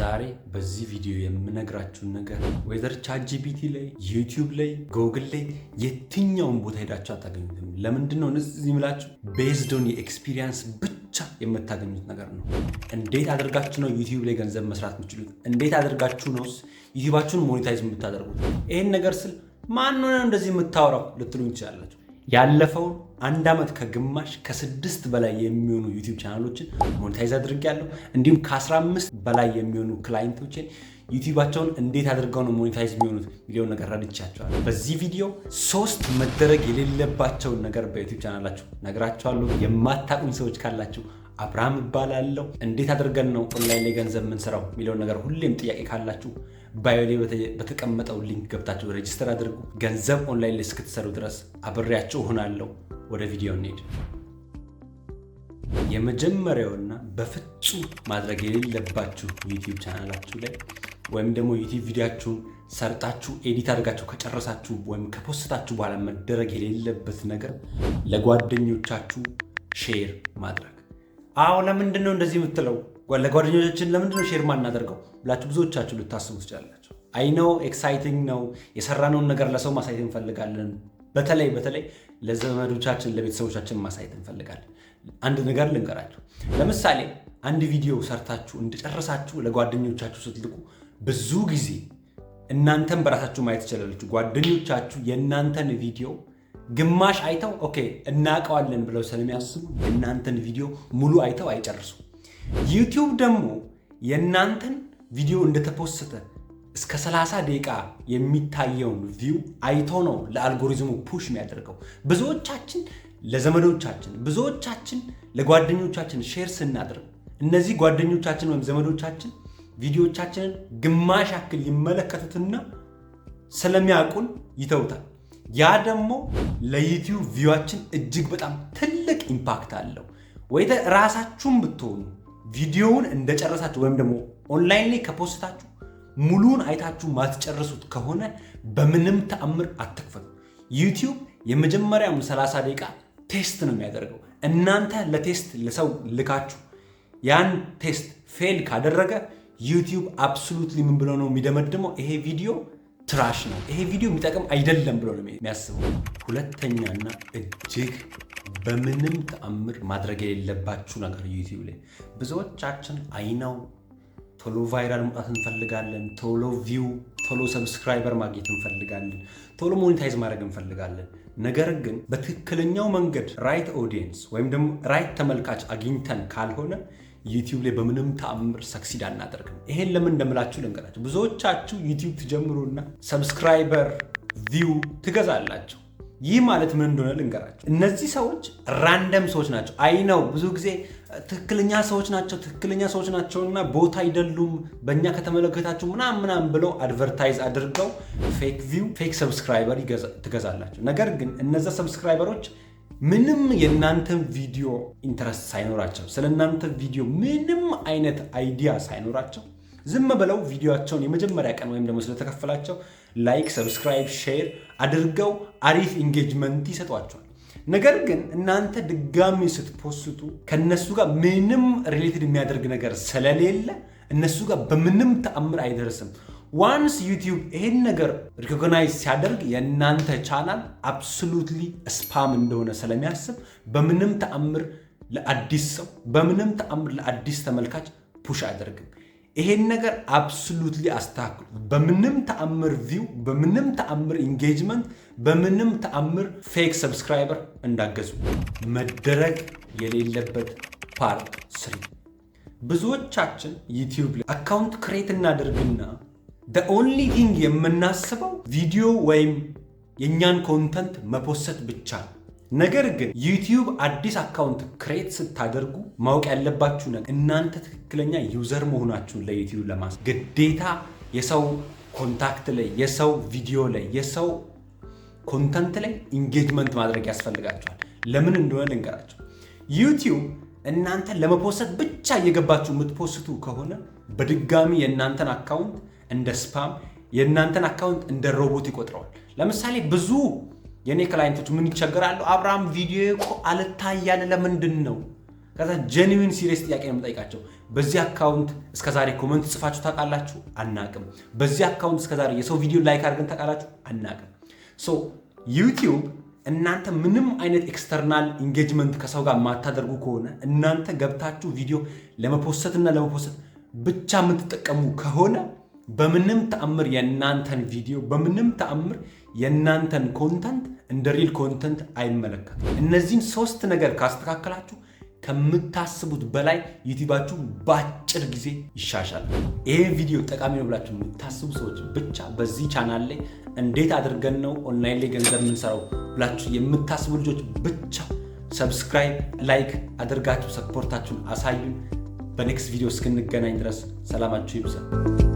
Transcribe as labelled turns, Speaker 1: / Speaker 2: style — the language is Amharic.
Speaker 1: ዛሬ በዚህ ቪዲዮ የምነግራችሁን ነገር ወይዘር ቻትጂፒቲ ላይ ዩቲዩብ ላይ ጎግል ላይ የትኛውን ቦታ ሄዳችሁ አታገኙትም። ለምንድን ነው እዚህ የምላችሁ? ቤዝድ ኦን የኤክስፒሪየንስ ብቻ የምታገኙት ነገር ነው። እንዴት አድርጋችሁ ነው ዩቲዩብ ላይ ገንዘብ መስራት የምትችሉት? እንዴት አድርጋችሁ ነው ዩቲዩባችሁን ሞኔታይዝ የምታደርጉት? ይሄን ነገር ስል ማን ነው እንደዚህ የምታወራው ልትሉኝ ትችላላችሁ። ያለፈውን 1 ዓመት ከግማሽ ከ6 በላይ የሚሆኑ ዩቲዩብ ቻናሎችን ሞኔታይዝ አድርጌያለሁ። እንዲሁም ከ15 በላይ የሚሆኑ ክላይንቶችን ዩቲዩባቸውን እንዴት አድርገው ነው ሞኔታይዝ የሚሆኑት ሚሊዮን ነገር ረድቻቸዋለሁ። በዚህ ቪዲዮ 3 መደረግ የሌለባቸውን ነገር በዩቲዩብ ቻናላችሁ ነግራችኋለሁ። የማታውቁኝ ሰዎች ካላችሁ አብርሃም እባላለሁ። እንዴት አድርገን ነው ኦንላይን ላይ ገንዘብ የምንሰራው ሚሊዮን ነገር ሁሌም ጥያቄ ካላችሁ ባዮ ላይ በተቀመጠው ሊንክ ገብታችሁ ሬጂስተር አድርጉ። ገንዘብ ኦንላይን ላይ እስክትሰሩ ድረስ አብሬያችሁ እሆናለሁ። ወደ ቪዲዮ እንሂድ። የመጀመሪያውና በፍጹም ማድረግ የሌለባችሁ ዩቲዩብ ቻናላችሁ ላይ ወይም ደግሞ ዩቲዩብ ቪዲዮአችሁን ሰርጣችሁ ኤዲት አድርጋችሁ ከጨረሳችሁ ወይም ከፖስታችሁ በኋላ መደረግ የሌለበት ነገር ለጓደኞቻችሁ ሼር ማድረግ። አዎ ለምንድን ነው እንደዚህ የምትለው? ለጓደኞቻችን ለምንድን ነው ሼር ማናደርገው ብላችሁ ብዙዎቻችሁ ልታስቡ ትችላላችሁ። አይ ኖ ኤክሳይቲንግ ነው፣ የሰራነውን ነገር ለሰው ማሳየት እንፈልጋለን። በተለይ ለዘመዶቻችን ለቤተሰቦቻችን ማሳየት እንፈልጋለን። አንድ ነገር ልንገራችሁ። ለምሳሌ አንድ ቪዲዮ ሰርታችሁ እንደጨረሳችሁ ለጓደኞቻችሁ ስትልቁ ብዙ ጊዜ እናንተን በራሳችሁ ማየት ትችላላችሁ። ጓደኞቻችሁ የእናንተን ቪዲዮ ግማሽ አይተው ኦኬ እናውቀዋለን ብለው ስለሚያስቡ የእናንተን ቪዲዮ ሙሉ አይተው አይጨርሱ። ዩቲዩብ ደግሞ የእናንተን ቪዲዮ እንደተፖስተ እስከ 30 ደቂቃ የሚታየውን ቪው አይቶ ነው ለአልጎሪዝሙ ፑሽ የሚያደርገው። ብዙዎቻችን ለዘመዶቻችን ብዙዎቻችን ለጓደኞቻችን ሼር ስናደርግ እነዚህ ጓደኞቻችን ወይም ዘመዶቻችን ቪዲዮቻችንን ግማሽ ያክል ይመለከቱትና ስለሚያውቁን ይተውታል። ያ ደግሞ ለዩቲዩብ ቪዋችን እጅግ በጣም ትልቅ ኢምፓክት አለው። ወይ ራሳችሁም ብትሆኑ ቪዲዮውን እንደጨረሳችሁ ወይም ደግሞ ኦንላይን ላይ ከፖስታችሁ ሙሉን አይታችሁ ማትጨርሱት ከሆነ በምንም ተአምር አትክፈቱ። ዩቲዩብ የመጀመሪያውን 30 ደቂቃ ቴስት ነው የሚያደርገው። እናንተ ለቴስት ለሰው ልካችሁ ያን ቴስት ፌል ካደረገ ዩቲዩብ አብሶሉትሊ ምን ብሎ ነው የሚደመድመው? ይሄ ቪዲዮ ትራሽ ነው፣ ይሄ ቪዲዮ የሚጠቅም አይደለም ብሎ ነው የሚያስበው። ሁለተኛና እጅግ በምንም ተአምር ማድረግ የሌለባችሁ ነገር ዩቲዩብ ላይ ብዙዎቻችን አይናው ቶሎ ቫይራል መውጣት እንፈልጋለን፣ ቶሎ ቪው፣ ቶሎ ሰብስክራይበር ማግኘት እንፈልጋለን፣ ቶሎ ሞኔታይዝ ማድረግ እንፈልጋለን። ነገር ግን በትክክለኛው መንገድ ራይት ኦዲየንስ ወይም ደግሞ ራይት ተመልካች አግኝተን ካልሆነ ዩቲዩብ ላይ በምንም ተአምር ሰክሲድ አናደርግም። ይሄን ለምን እንደምላችሁ ልንገራችሁ። ብዙዎቻችሁ ዩቲዩብ ትጀምሩና ሰብስክራይበር ቪው ትገዛላችሁ። ይህ ማለት ምን እንደሆነ ልንገራችሁ። እነዚህ ሰዎች ራንደም ሰዎች ናቸው። አይ ነው ብዙ ጊዜ ትክክለኛ ሰዎች ናቸውና ቦታ አይደሉም፣ በእኛ ከተመለከታችሁ ምናምን ብለው አድቨርታይዝ አድርገው ፌክ ቪው ፌክ ሰብስክራይበር ትገዛላችሁ። ነገር ግን እነዛ ሰብስክራይበሮች ምንም የእናንተን ቪዲዮ ኢንተረስት ሳይኖራቸው ስለ እናንተ ቪዲዮ ምንም አይነት አይዲያ ሳይኖራቸው ዝም ብለው ቪዲዮቸውን የመጀመሪያ ቀን ወይም ደግሞ ስለተከፈላቸው ላይክ፣ ሰብስክራይብ፣ ሼር አድርገው አሪፍ ኢንጌጅመንት ይሰጧቸዋል። ነገር ግን እናንተ ድጋሚ ስትፖስቱ ከነሱ ጋር ምንም ሪሌትድ የሚያደርግ ነገር ስለሌለ እነሱ ጋር በምንም ተአምር አይደርስም። ዋንስ ዩቲዩብ ይሄን ነገር ሪኮግናይዝ ሲያደርግ የእናንተ ቻናል አብሶሉትሊ ስፓም እንደሆነ ስለሚያስብ በምንም ተአምር ለአዲስ ሰው በምንም ተአምር ለአዲስ ተመልካች ፑሽ አያደርግም። ይሄን ነገር አብሶሉትሊ አስተካክሉ። በምንም ተአምር ቪው፣ በምንም ተአምር ኢንጌጅመንት፣ በምንም ተአምር ፌክ ሰብስክራይበር እንዳገዙ። መደረግ የሌለበት ፓርት 3 ብዙዎቻችን ዩቲዩብ ላይ አካውንት ክሬት እናደርግና the only thing የምናስበው ቪዲዮ ወይም የኛን ኮንተንት መፖሰት ብቻ ነው። ነገር ግን ዩቲዩብ አዲስ አካውንት ክሬት ስታደርጉ ማወቅ ያለባችሁ ነገር እናንተ ትክክለኛ ዩዘር መሆናችሁን ለዩቲዩብ ግዴታ የሰው ኮንታክት ላይ፣ የሰው ቪዲዮ ላይ፣ የሰው ኮንተንት ላይ ኢንጌጅመንት ማድረግ ያስፈልጋችኋል። ለምን እንደሆነ ልንገራችሁ። ዩቲዩብ እናንተ ለመፖሰት ብቻ እየገባችሁ የምትፖስቱ ከሆነ በድጋሚ የእናንተን አካውንት እንደ ስፓም የእናንተን አካውንት እንደ ሮቦት ይቆጥረዋል። ለምሳሌ ብዙ የኔ ክላይንቶች ምን ይቸገራሉ? አብርሃም ቪዲዮ እኮ አልታያለ ለምንድን ነው? ከዛ ጄኒዊን ሲሪየስ ጥያቄ ነው የምጠይቃቸው። በዚህ አካውንት እስከዛሬ ኮመንት ጽፋችሁ ታውቃላችሁ? አናቅም። በዚህ አካውንት እስከዛሬ የሰው ቪዲዮ ላይክ አድርገን ታውቃላችሁ? አናቅም። ሶ ዩቲዩብ እናንተ ምንም አይነት ኤክስተርናል ኢንጌጅመንት ከሰው ጋር የማታደርጉ ከሆነ እናንተ ገብታችሁ ቪዲዮ ለመፖሰትና ለመፖሰት ብቻ የምትጠቀሙ ከሆነ በምንም ተአምር የእናንተን ቪዲዮ በምንም ተአምር የእናንተን ኮንተንት እንደ ሪል ኮንተንት አይመለከትም። እነዚህን 3 ነገር ካስተካከላችሁ ከምታስቡት በላይ ዩቲዩባችሁ በአጭር ጊዜ ይሻሻል። ይሄ ቪዲዮ ጠቃሚ ነው ብላችሁ የምታስቡ ሰዎች ብቻ በዚህ ቻናል ላይ እንዴት አድርገን ነው ኦንላይን ላይ ገንዘብ የምንሰራው ብላችሁ የምታስቡ ልጆች ብቻ ሰብስክራይብ፣ ላይክ አድርጋችሁ ሰፖርታችሁን አሳዩን። በኔክስት ቪዲዮ እስክንገናኝ ድረስ ሰላማችሁ ይብዛ።